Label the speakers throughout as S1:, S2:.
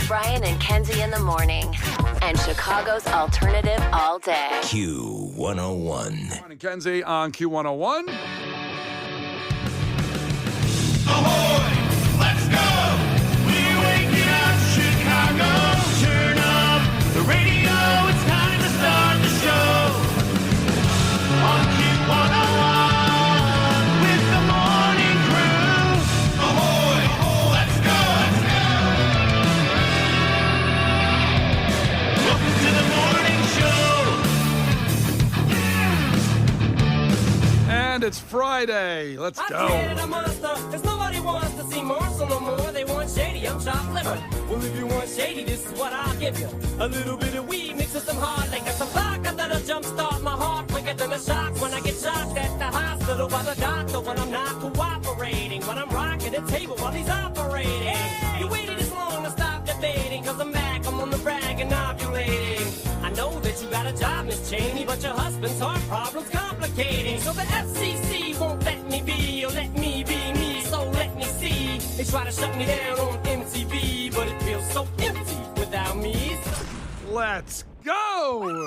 S1: Brian and Kenzie in the morning. And Chicago's alternative all day.
S2: Q101.
S3: Brian and Kenzie on Q101.
S4: Ahoy! Let's go! We're waking up Chicago. Turn up the radio. It's time to start the show. On Q101 with the morning crew. Ahoy! Let's go! Welcome to the morning show.
S3: And it's Friday. Let's go.
S5: I'm monster, 'cause nobody wants to see Marshall no more. They want shady, I'm chopped liver. Well, if you want shady, this is what I'll give you. A little bit of weed mixed with some hard liquor. Some vodka that'll jumpstart my heart quicker than a shock when I get shocked at the hospital by the doctor when I'm not cooperating. When I'm rocking the table while he's operating. Hey! You waited this long to stop debating, 'cause I'm back, I'm on the brag and ovulating. I know that you got a job, Miss Cheney, but your husband's heart problem's complicating. So the FCC won't let me be, or let me be me, so let me see. They try to shut me down on MTV, but it feels so empty without me.
S3: Let's go.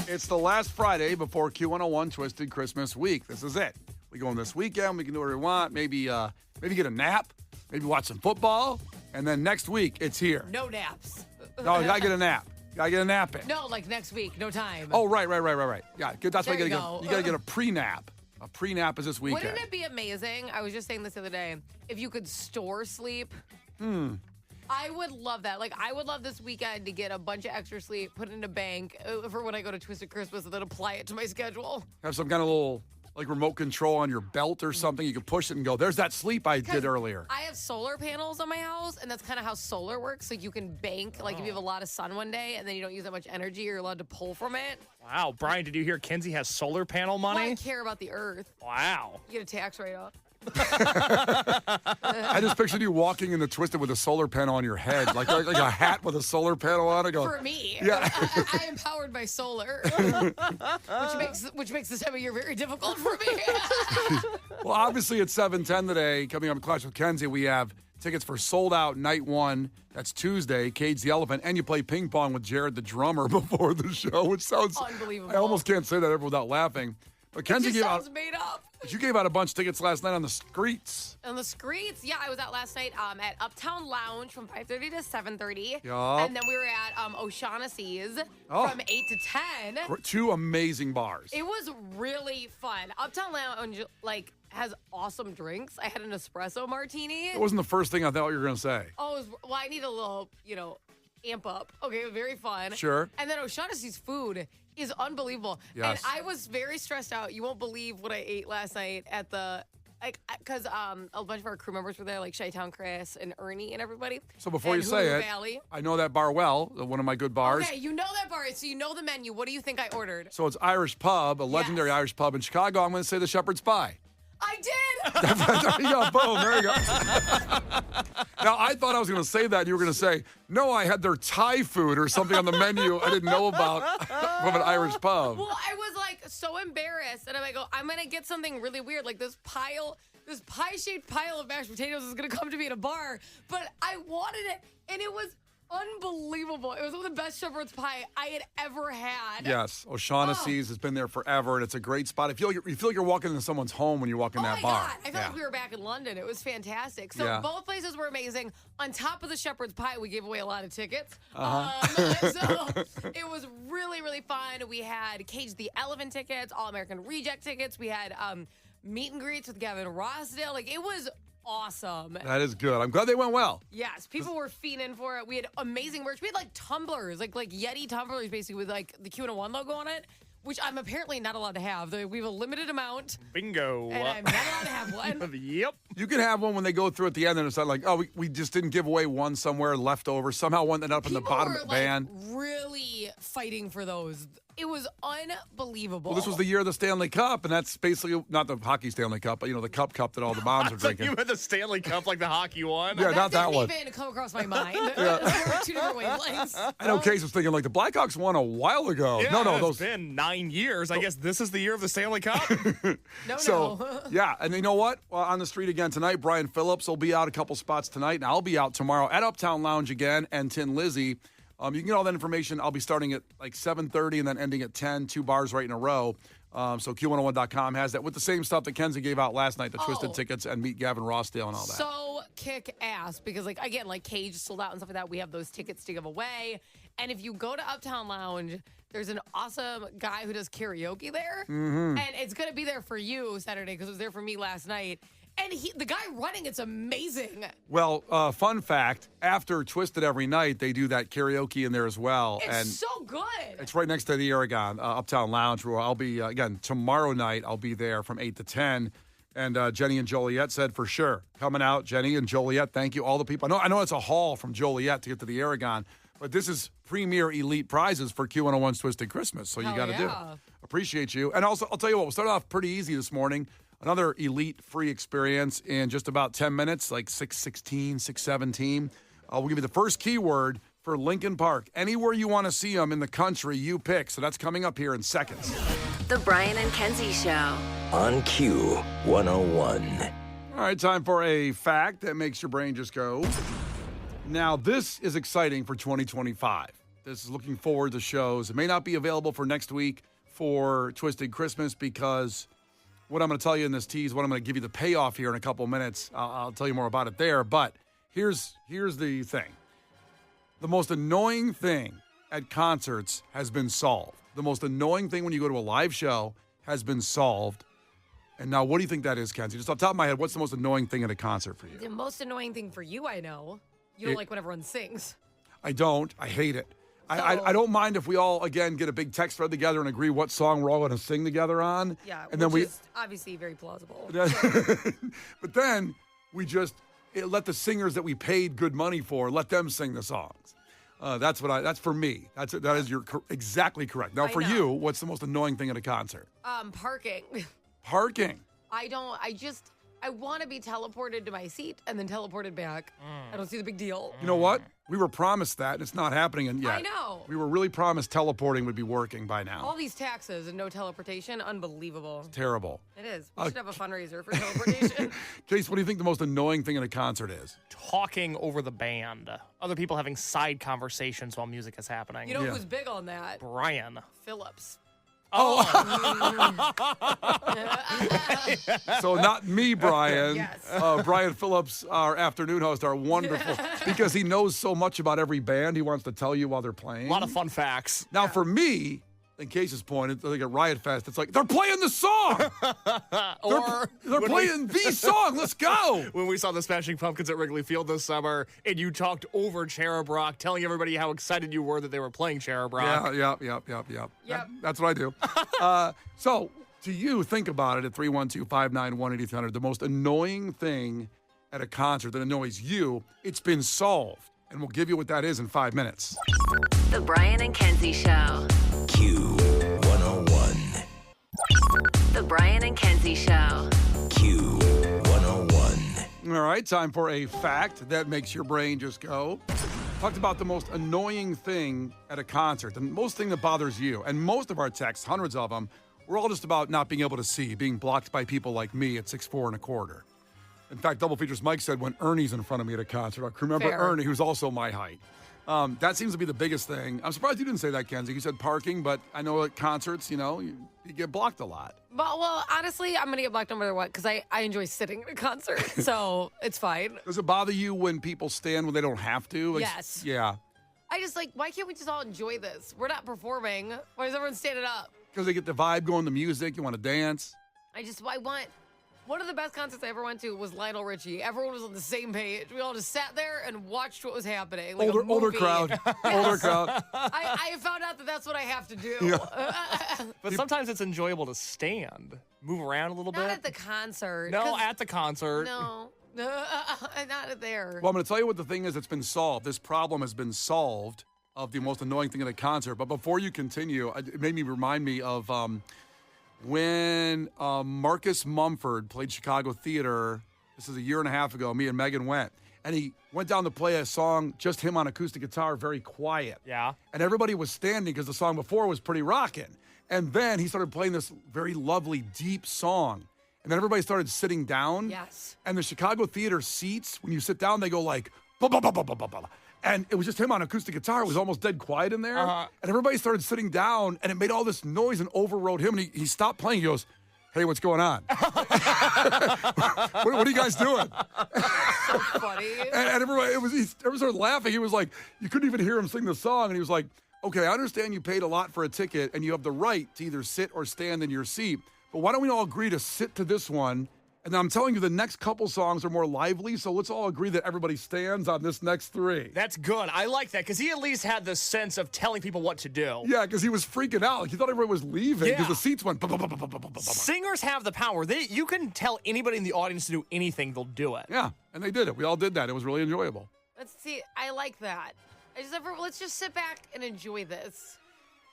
S3: It's the last Friday before Q101 Twisted Christmas Week. This is it. We go on this weekend. We can do whatever we want. Maybe get a nap. Maybe watch some football. And then next week, it's here.
S6: No naps.
S3: No, you gotta get a nap. Gotta get a nap in.
S6: No, like next week, no time.
S3: Oh, right. Yeah, good. That's why
S6: There
S3: you
S6: you
S3: gotta get a pre-nap. A pre-nap is this weekend.
S6: Wouldn't it be amazing? I was just saying this the other day. If you could store sleep. I would love that. Like, I would love this weekend to get a bunch of extra sleep, put it in a bank for when I go to Twisted Christmas, and then apply it to my schedule.
S3: Have some kind of little like remote control on your belt or something. You can push it and go, there's that sleep I did earlier.
S6: I have solar panels on my house, and that's kind of how solar works. Like, you can bank, like, if you have a lot of sun one day and then you don't use that much energy, you're allowed to pull from it.
S7: Wow, Brian, did you hear Kenzie has solar panel
S6: Well,
S7: money?
S6: I care about the earth.
S7: Wow.
S6: You get a tax write-off.
S3: I just pictured you walking in the Twisted with a solar panel on your head, like a hat with a solar panel on it.
S6: For me.
S3: Yeah.
S6: I am powered by solar, which makes this time of year very difficult for me.
S3: Well, obviously it's 7:10 today. Coming up in Clash with Kenzie, we have tickets for Sold Out Night 1. That's Tuesday, Cage the Elephant, and you play ping pong with Jared the drummer before the show, which sounds
S6: unbelievable.
S3: I almost can't say that ever without laughing. But Kenzie
S6: It
S3: gave
S6: just
S3: out.
S6: sounds made up.
S3: But you gave out a bunch of tickets last night on the streets.
S6: On the streets, yeah, I was out last night at Uptown Lounge from 5:30 to 7:30.
S3: Yup.
S6: And then we were at O'Shaughnessy's
S3: Oh.
S6: from 8 to 10.
S3: Two amazing bars.
S6: It was really fun. Uptown Lounge, like, has awesome drinks. I had an espresso martini.
S3: It wasn't the first thing I thought you were going to say.
S6: Oh, well, I need a little, amp up. Okay, very fun.
S3: Sure.
S6: And then O'Shaughnessy's food is unbelievable.
S3: Yes.
S6: And I was very stressed out. You won't believe what I ate last night at the, because a bunch of our crew members were there, like Chi-Town Chris and Ernie and everybody.
S3: So before
S6: And
S3: you say
S6: Hulu
S3: it,
S6: Valley.
S3: I know that bar well, one of my good bars.
S6: Okay, you know that bar, so you know the menu. What do you think I ordered?
S3: So it's Irish Pub, a legendary
S6: Yes.
S3: Irish pub in Chicago. I'm going to say the Shepherd's Pie.
S6: I did!
S3: There you go. Boom. There you go. Now, I thought I was going to say that. And you were going to say, no, I had their Thai food or something on the menu I didn't know about from an Irish pub.
S6: Well, I was like so embarrassed, and I'm gonna get something really weird, like this pie-shaped pile of mashed potatoes is gonna come to me at a bar, but I wanted it, and it was unbelievable. It was one of the best shepherd's pie I had ever had.
S3: Yes, O'Shaughnessy's has been there forever, and it's a great spot. You feel like you're walking into someone's home when you walk in that bar.
S6: God. I felt like we were back in London. It was fantastic. So
S3: Yeah.
S6: both places were amazing. On top of the shepherd's pie, we gave away a lot of tickets.
S3: Uh-huh.
S6: So it was really, really fun. We had Cage the Elephant tickets, All-American Reject tickets. We had meet and greets with Gavin Rossdale. Like, it was awesome.
S3: That is good. I'm glad they went well.
S6: Yes, people were fiending for it. We had amazing merch. We had like tumblers, like Yeti tumblers, basically with like the Q101 logo on it, which I'm apparently not allowed to have. We have a limited amount,
S7: Bingo.
S6: and I'm not allowed to have one.
S7: Yep.
S3: You can have one when they go through at the end, and it's not like, oh, we just didn't give away one somewhere left over. Somehow one ended up in the
S6: People
S3: bottom
S6: were,
S3: of the band.
S6: Like, really fighting for those. It was unbelievable.
S3: Well, this was the year of the Stanley Cup, and that's basically not the hockey Stanley Cup, but, the cup that all the moms are drinking.
S7: You meant the Stanley Cup like the hockey one?
S3: Yeah, not that one.
S6: That didn't even come across my mind. We're two different wavelengths.
S3: I know Case was thinking, the Blackhawks won a while ago.
S7: Yeah,
S3: No,
S7: it's been 9 years. I guess this is the year of the Stanley Cup.
S6: No.
S3: Yeah, and you know what? On the street again tonight, Brian Phillips will be out a couple spots tonight, and I'll be out tomorrow at Uptown Lounge again, and Tin Lizzy. You can get all that information. I'll be starting at 7:30 and then ending at 10, 2 bars right in a row. So Q101.com has that with the same stuff that Kenzie gave out last night, the Twisted tickets and Meet Gavin Rossdale and all that.
S6: So kick ass because, again, Cage sold out and stuff like that. We have those tickets to give away. And if you go to Uptown Lounge, there's an awesome guy who does karaoke there.
S3: Mm-hmm.
S6: And it's going to be there for you Saturday because it was there for me last night. And the guy running, it's amazing.
S3: Well, fun fact, after Twisted every night, they do that karaoke in there as well.
S6: It's so good.
S3: It's right next to the Aragon, Uptown Lounge, where I'll be, again, tomorrow night, I'll be there from 8 to 10. And Jenny and Joliet said for sure, coming out, Jenny and Joliet, thank you, all the people. I know it's a haul from Joliet to get to the Aragon, but this is premier elite prizes for Q101's Twisted Christmas, so you got to do it. Appreciate you. And also, I'll tell you what, we'll start off pretty easy this morning. Another elite free experience in just about 10 minutes, 6:16, 6:17. We'll give you the first keyword for Lincoln Park. Anywhere you want to see them in the country, you pick. So that's coming up here in seconds.
S1: The Brian and Kenzie Show.
S2: On Q101.
S3: All right, time for a fact that makes your brain just go. Now, this is exciting for 2025. This is looking forward to shows. It may not be available for next week for Twisted Christmas because what I'm going to tell you in this tease, what I'm going to give you the payoff here in a couple minutes, I'll tell you more about it there. But here's the thing. The most annoying thing at concerts has been solved. The most annoying thing when you go to a live show has been solved. And now, what do you think that is, Kenzie? Just off the top of my head, what's the most annoying thing at a concert for you?
S6: The most annoying thing for you, I know. You don't like when everyone sings.
S3: I don't. I hate it. I don't mind if we all, again, get a big text thread together and agree what song we're all going to sing together on.
S6: Yeah,
S3: and then
S6: which is obviously very plausible.
S3: But then we just let the singers that we paid good money for, let them sing the songs. That's for me. That is exactly correct. Now, for you, what's the most annoying thing at a concert?
S6: Parking.
S3: Parking.
S6: I want to be teleported to my seat and then teleported back. I don't see the big deal.
S3: You know what? We were promised that, and it's not happening yet.
S6: I know.
S3: We were really promised teleporting would be working by now.
S6: All these taxes and no teleportation, unbelievable.
S3: Terrible.
S6: It is. We should have a fundraiser for teleportation.
S3: Case, what do you think the most annoying thing at a concert is?
S7: Talking over the band. Other people having side conversations while music is happening.
S6: You know who's big on that?
S7: Brian
S6: Phillips.
S3: Oh. So not me, Brian.
S6: Yes.
S3: Brian Phillips, our afternoon host, our wonderful, because he knows so much about every band he wants to tell you while they're playing.
S7: A lot of fun facts.
S3: Now, for me, in Case's point, it's like a Riot Fest. It's like, they're playing the song. they're playing the song. Let's go.
S7: When we saw the Smashing Pumpkins at Wrigley Field this summer, and you talked over Cherub Rock, telling everybody how excited you were that they were playing Cherub Rock.
S3: Yep. That's what I do. So, to you, think about it at 312-591-8300. The most annoying thing at a concert that annoys you, it's been solved. And we'll give you what that is in 5 minutes.
S1: The Brian and Kenzie Show.
S2: Q101.
S1: The Brian and Kenzie Show.
S2: Q101.
S3: All right, time for a fact that makes your brain just go. Talked about the most annoying thing at a concert, the most thing that bothers you. And most of our texts, hundreds of them, we're all just about not being able to see, being blocked by people like me at 6'4" and 1/4. In fact, Double Features Mike said when Ernie's in front of me at a concert, I can remember
S6: Fair.
S3: Ernie, who's also my height. That seems to be the biggest thing. I'm surprised you didn't say that, Kenzie. You said parking, but I know at concerts, you get blocked a lot.
S6: Well, honestly, I'm going to get blocked no matter what because I enjoy sitting at a concert, so it's fine.
S3: Does it bother you when people stand when they don't have to?
S6: Yes.
S3: Yeah.
S6: I just why can't we just all enjoy this? We're not performing. Why is everyone standing up?
S3: Because they get the vibe going, the music, you want to dance.
S6: One of the best concerts I ever went to was Lionel Richie. Everyone was on the same page. We all just sat there and watched what was happening. Like
S3: Older crowd. Older crowd.
S6: I found out that that's what I have to do.
S3: Yeah.
S7: But sometimes it's enjoyable to stand, move around a little bit.
S6: Not at the concert.
S7: No, at the concert.
S6: No. Not there.
S3: Well, I'm going to tell you what the thing is that's been solved. This problem has been solved of the most annoying thing at a concert. But before you continue, it made me remind me of when Marcus Mumford played Chicago Theater. This is a year and a half ago. Me and Megan went. And he went down to play a song, just him on acoustic guitar, very quiet.
S7: Yeah.
S3: And everybody was standing because the song before was pretty rocking. And then he started playing this very lovely, deep song. And then everybody started sitting down.
S6: Yes.
S3: And the Chicago Theater seats, when you sit down, they go like, blah, blah, blah, blah, blah, blah, blah. And it was just him on acoustic guitar. It was almost dead quiet in there. And everybody started sitting down, and it made all this noise and overrode him. And he stopped playing. He goes, hey, what's going on? what are you guys doing?
S6: So funny.
S3: And everybody, everyone started laughing. He was like, you couldn't even hear him sing the song. And he was like, okay, I understand you paid a lot for a ticket, and you have the right to either sit or stand in your seat. But why don't we all agree to sit to this one? And I'm telling you, the next couple songs are more lively, so let's all agree that everybody stands on this next three.
S7: That's good. I like that because he at least had the sense of telling people what to do.
S3: Yeah, because he was freaking out. Like, he thought everybody was leaving because
S7: Yeah.
S3: the seats went.
S7: Singers have the power. You can tell anybody in the audience to do anything, they'll do it.
S3: Yeah, and they did it. We all did that. It was really enjoyable.
S6: Let's see. I like that. Let's just sit back and enjoy this.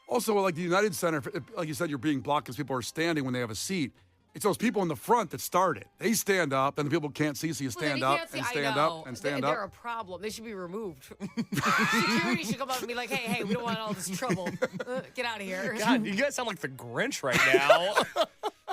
S3: Also, like the United Center, like you said, you're being blocked because people are standing when they have a seat. It's those people in the front that start it. They stand up, and the people can't see, so you stand up and stand up and stand up.
S6: They're a problem. They should be removed. Security should come up and be like, hey, we don't want all this trouble. Get out of here.
S7: God, you guys sound like the Grinch right now.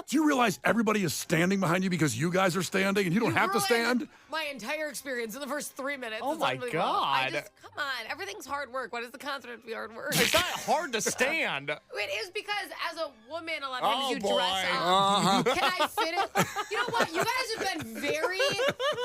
S3: Do you realize everybody is standing behind you because you guys are standing and you don't have to stand?
S6: My entire experience in the first 3 minutes.
S7: Oh,
S6: It's
S7: my
S6: unbelievable.
S7: God.
S6: Come on. Everything's hard work. Why does the concert have to be hard work?
S7: It's not hard to stand.
S6: It is because as a woman, a lot of times
S7: Oh,
S6: you
S7: boy.
S6: dress up. Can I fit it? You know what? You guys have been very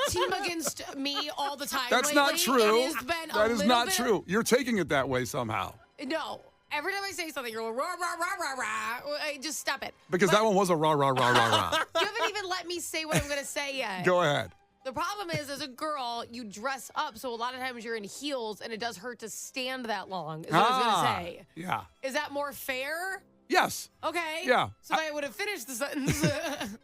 S6: team against me all the time.
S3: That's
S6: lately.
S3: not true.
S6: It has been
S3: That is not
S6: bit-
S3: true. You're taking it that way somehow.
S6: No. Every time I say something, you're like, rah, rah, rah, rah, rah. Just stop it.
S3: Because that one was a rah, rah, rah, rah, rah.
S6: You haven't even let me say what I'm going to say yet.
S3: Go ahead.
S6: The problem is, as a girl, you dress up, so a lot of times you're in heels, and it does hurt to stand that long, is what I was going to say.
S3: Yeah.
S6: Is that more fair?
S3: Yes.
S6: Okay.
S3: Yeah.
S6: So if I would have finished the sentence.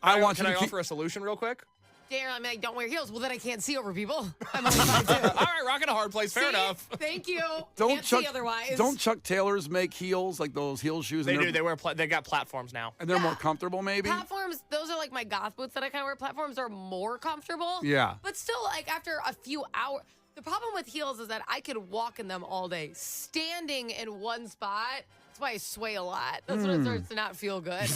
S3: I want
S7: Can
S3: you
S7: I
S3: to keep...
S7: offer a solution real quick?
S6: Darren, I'm like, don't wear heels. Well, then I can't see over people. I'm only 5'2".
S7: All right, rocking a hard place. Fair
S6: See?
S7: enough.
S6: Thank you.
S3: Don't
S6: can't
S3: Chuck,
S6: see otherwise.
S3: Don't Chuck Taylors make heels, like those heel shoes?
S7: They
S3: and
S7: do. They got platforms now.
S3: And they're more
S6: Yeah.
S3: comfortable, maybe?
S6: Platforms, those are like my goth boots that I kind of wear. Platforms are more comfortable.
S3: Yeah.
S6: But still, like after a few hours, the problem with heels is that I could walk in them all day. Standing in one spot, that's why I sway a lot. That's when it starts to not feel good.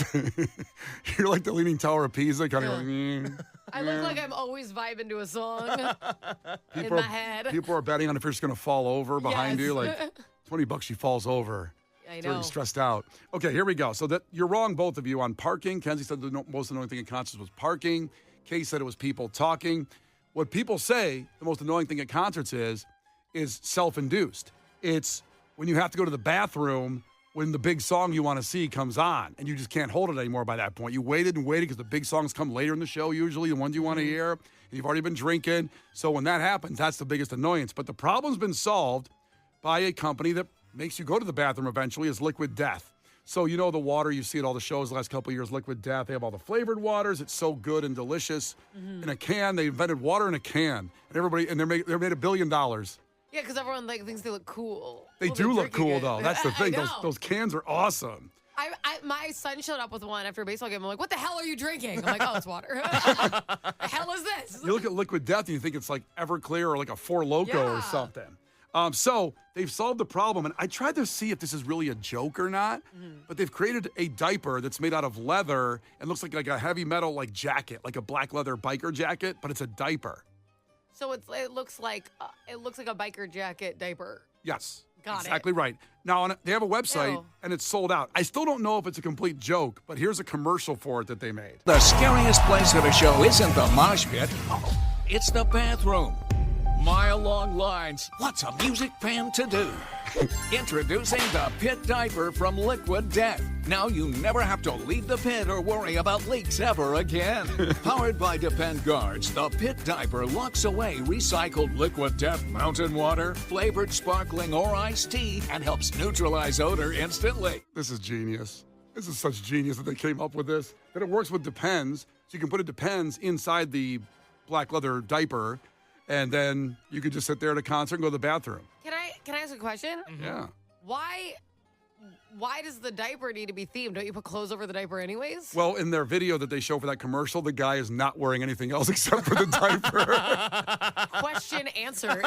S3: You're like the Leaning Tower of Pisa, kind of like...
S6: I look like I'm always vibing to a song in
S3: People
S6: my
S3: are-
S6: head.
S3: People are betting on if you're just going to fall over behind
S6: Yes.
S3: you. Like, $20 she falls over.
S6: I
S3: It's
S6: know.
S3: already stressed out. Okay, here we go. So that you're wrong, both of you, on parking. Kenzie said the most annoying thing in concerts was parking. Kay said it was people talking. What people say the most annoying thing at concerts is self-induced. It's when you have to go to the bathroom when the big song you want to see comes on, and you just can't hold it anymore by that point. You waited and waited because the big songs come later in the show, usually, the ones you want to hear. And you've already been drinking. So when that happens, that's the biggest annoyance. But the problem's been solved by a company that makes you go to the bathroom eventually, is Liquid Death. So you know the water you see at all the shows the last couple of years, Liquid Death. They have all the flavored waters. It's so good and delicious. In a can, they invented water in a can. And they're made $1 billion.
S6: Yeah, because everyone thinks they look cool.
S3: They
S6: while
S3: do
S6: they're
S3: look
S6: drinking
S3: cool,
S6: it.
S3: though. That's the
S6: I
S3: thing.
S6: know.
S3: Those cans are awesome.
S6: My son showed up with one after a baseball game. I'm like, what the hell are you drinking? I'm like, oh, it's water. The hell is this?
S3: You look at Liquid Death and you think it's like Everclear or like a Four Loko or
S6: Yeah.
S3: something. So they've solved the problem, and I tried to see if this is really a joke or not, but they've created a diaper that's made out of leather and looks like a heavy metal like jacket, like a black leather biker jacket, but it's a diaper.
S6: So it looks like a biker jacket diaper.
S3: Yes.
S6: Got it.
S3: Exactly right. Now, they have a website,
S6: Ew.
S3: and it's sold out. I still don't know if it's a complete joke, but here's a commercial for it that they made.
S2: The scariest place at a show isn't the mosh pit, it's the bathroom. Mile-long lines. What's a music fan to do? Introducing the Pit Diaper from Liquid Death. Now you never have to leave the pit or worry about leaks ever again. Powered by Depend Guards, the Pit Diaper locks away recycled Liquid Death mountain water, flavored sparkling or iced tea, and helps neutralize odor instantly.
S3: This is genius. This is such genius that they came up with this. That it works with Depends, so you can put a Depends inside the black leather diaper, and then you could just sit there at a concert and go to the bathroom.
S6: Can I Can I ask a question?
S3: Yeah.
S6: Why does the diaper need to be themed? Don't you put clothes over the diaper anyways?
S3: Well, in their video that they show for that commercial, the guy is not wearing anything else except for the diaper.
S6: Question answered.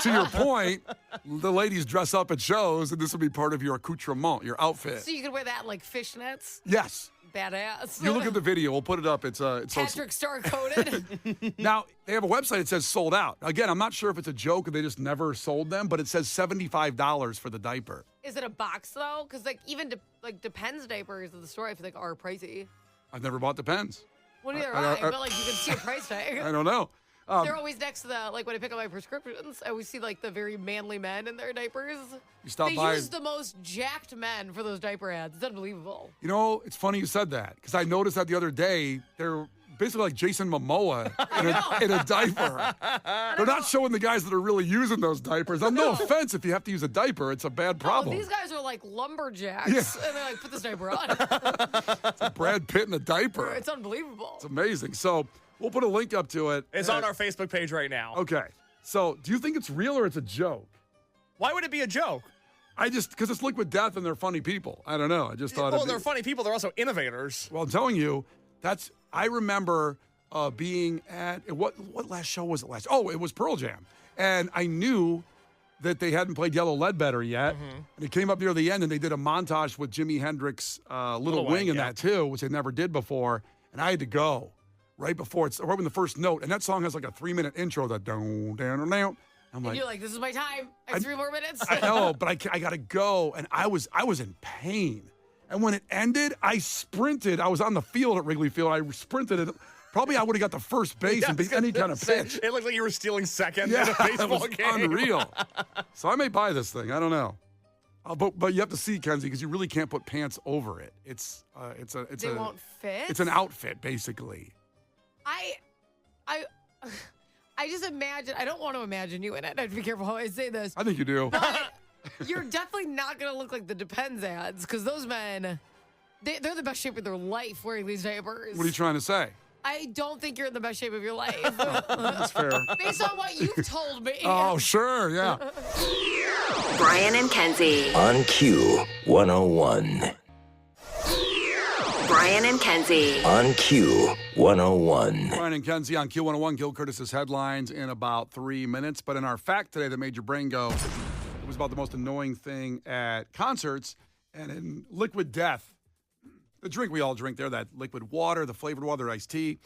S3: To your point, the ladies dress up at shows, and this will be part of your accoutrement, your outfit.
S6: So you could wear that like fishnets?
S3: Yes.
S6: Badass.
S3: You look at the video. We'll put it up. It's
S6: Patrick Star coded.
S3: Now, they have a website that says sold out. Again, I'm not sure if it's a joke or they just never sold them, but it says $75 for the diaper.
S6: Is it a box though? Because like even Depends diapers at the store I feel like are pricey.
S3: I've never bought Depends.
S6: Well, neither
S3: I
S6: have I,
S3: don't-
S6: but like you can see a price tag.
S3: I don't know.
S6: They're always next to the, like when I pick up my prescriptions, I always see like the very manly men in their diapers.
S3: You stop
S6: They
S3: by.
S6: use the most jacked men for those diaper ads. It's unbelievable.
S3: You know, it's funny you said that because I noticed that the other day. They're basically like Jason Momoa in a diaper. They're not showing the guys that are really using those diapers. No offense if you have to use a diaper. It's a bad problem.
S6: Oh, these guys are like lumberjacks.
S3: Yeah.
S6: And they're like, put this diaper on.
S3: Brad Pitt in a diaper.
S6: It's unbelievable.
S3: It's amazing. So we'll put a link up to it.
S7: It's on our Facebook page right now.
S3: Okay. So do you think it's real or it's a joke?
S7: Why would it be a joke?
S3: Because it's Liquid Death and they're funny people. I don't know. I just thought
S7: Well, they're funny people. They're also innovators.
S3: Well, I'm telling you, I remember being at, what last show was it last? Oh, it was Pearl Jam. And I knew that they hadn't played Yellow Ledbetter yet. And it came up near the end and they did a montage with Jimi Hendrix' Little Wing in that too, which they never did before. And I had to go right when the first note. And that song has like a 3-minute intro that down, down, down. I'm
S6: And
S3: like,
S6: you're like, this is my time. I have 3 more minutes.
S3: I know, but I got to go. And I was in pain. And when it ended, I sprinted. I was on the field at Wrigley Field. I sprinted it. Probably I would have got the first base and beat any kind of pitch.
S7: It looked like you were stealing second
S3: Yeah,
S7: in a
S3: it
S7: baseball
S3: was
S7: game.
S3: unreal. So I may buy this thing. I don't know. But you have to see, Kenzie, because you really can't put pants over it.
S6: They won't fit.
S3: It's an outfit, basically.
S6: I just imagine. I don't want to imagine you in it. I have to be careful how I say this.
S3: I think you do.
S6: You're definitely not going to look like the Depends ads because those men, they're the best shape of their life wearing these diapers.
S3: What are you trying to say?
S6: I don't think you're in the best shape of your life.
S3: That's fair.
S6: Based on what you've told me.
S3: Oh, sure, yeah.
S1: Brian and Kenzie.
S8: On Q 101.
S1: Brian and Kenzie.
S8: On Q 101.
S3: Brian and Kenzie on Q101. Gil Curtis's headlines in about 3 minutes. But in our fact today that made your brain go, it was about the most annoying thing at concerts. And in Liquid Death, the drink we all drink there, that liquid water, the flavored water, iced tea,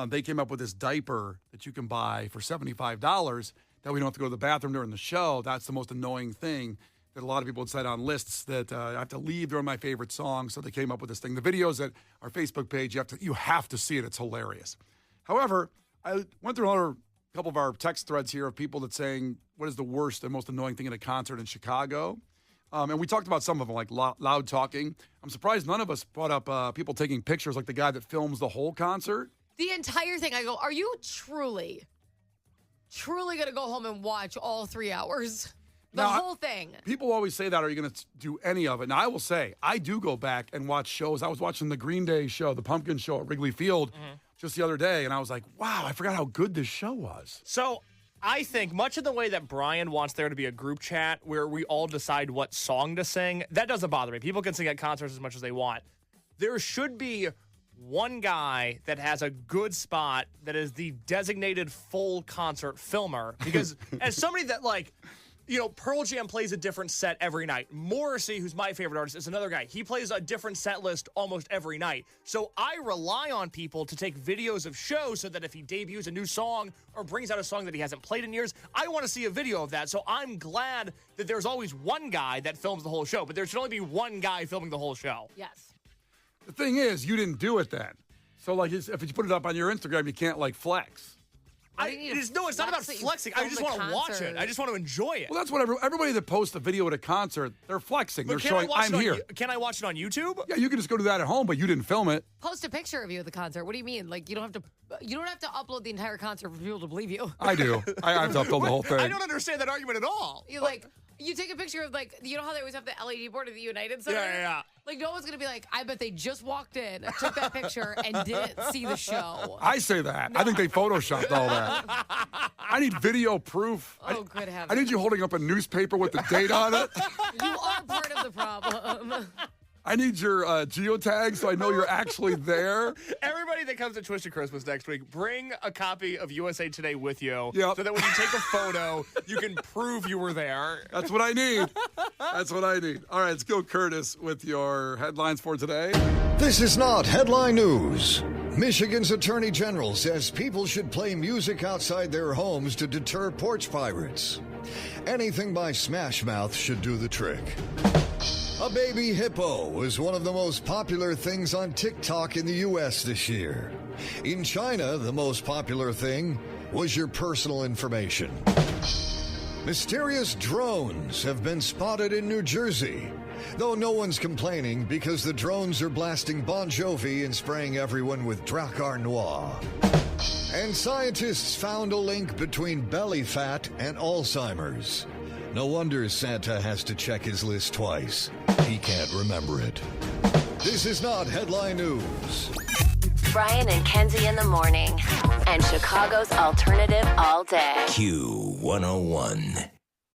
S3: they came up with this diaper that you can buy for $75 that we don't have to go to the bathroom during the show. That's the most annoying thing that a lot of people had said on lists that I have to leave during my favorite songs. So they came up with this thing. The videos at our Facebook page, you have to see it. It's hilarious. However, I went through a couple of our text threads here of people that saying, what is the worst and most annoying thing at a concert in Chicago? And we talked about some of them, like loud talking. I'm surprised none of us brought up people taking pictures like the guy that films the whole concert.
S6: The entire thing. I go, are you truly going to go home and watch all 3 hours? The
S3: Now,
S6: whole thing.
S3: People always say that. Are you going to do any of it? Now, I will say, I do go back and watch shows. I was watching the Green Day show, the Pumpkin show at Wrigley Field just the other day, and I was like, wow, I forgot how good this show was.
S7: So I think much of the way that Brian wants there to be a group chat where we all decide what song to sing, that doesn't bother me. People can sing at concerts as much as they want. There should be one guy that has a good spot that is the designated full concert filmer. Because as somebody that Pearl Jam plays a different set every night. Morrissey, who's my favorite artist, is another guy. He plays a different set list almost every night. So I rely on people to take videos of shows so that if he debuts a new song or brings out a song that he hasn't played in years, I want to see a video of that. So I'm glad that there's always one guy that films the whole show, but there should only be one guy filming the whole show.
S6: Yes.
S3: The thing is, you didn't do it then. So, if you put it up on your Instagram, you can't, flex.
S7: It's not about flexing. I just want to watch it. I just want to enjoy it.
S3: Well, that's what everybody that posts a video at a concert, they're flexing. They're showing, I'm here.
S7: Can I watch it on YouTube?
S3: Yeah, you can just go do that at home, but you didn't film it.
S6: Post a picture of you at the concert. What do you mean? You don't have to upload the entire concert for people to believe you.
S3: I do. I have to upload the whole thing.
S7: I don't understand that argument at all.
S6: You're like, you take a picture of, like, you know how they always have the LED board of the United Center?
S7: Yeah.
S6: Like, no one's going to be like, I bet they just walked in, took that picture, and didn't see the show.
S3: I say that. I think they photoshopped all that. I need video proof.
S6: Oh, good heavens.
S3: I need you holding up a newspaper with the date on it.
S6: You are part of the problem.
S3: I need your geotag so I know you're actually there.
S7: Everybody that comes to Twisted Christmas next week, bring a copy of USA Today with you
S3: Yep.
S7: so that when you take a photo, you can prove you were there.
S3: That's what I need. That's what I need. All right, let's go, Curtis, with your headlines for today.
S9: This is not headline news. Michigan's Attorney General says people should play music outside their homes to deter porch pirates. Anything by Smash Mouth should do the trick. A baby hippo was one of the most popular things on TikTok in the U.S. this year. In China, the most popular thing was your personal information. Mysterious drones have been spotted in New Jersey, though no one's complaining because the drones are blasting Bon Jovi and spraying everyone with Drakkar Noir. And scientists found a link between belly fat and Alzheimer's. No wonder Santa has to check his list twice. He can't remember it. This is not headline news.
S1: Brian and Kenzie in the morning. And Chicago's alternative all day.
S8: Q101.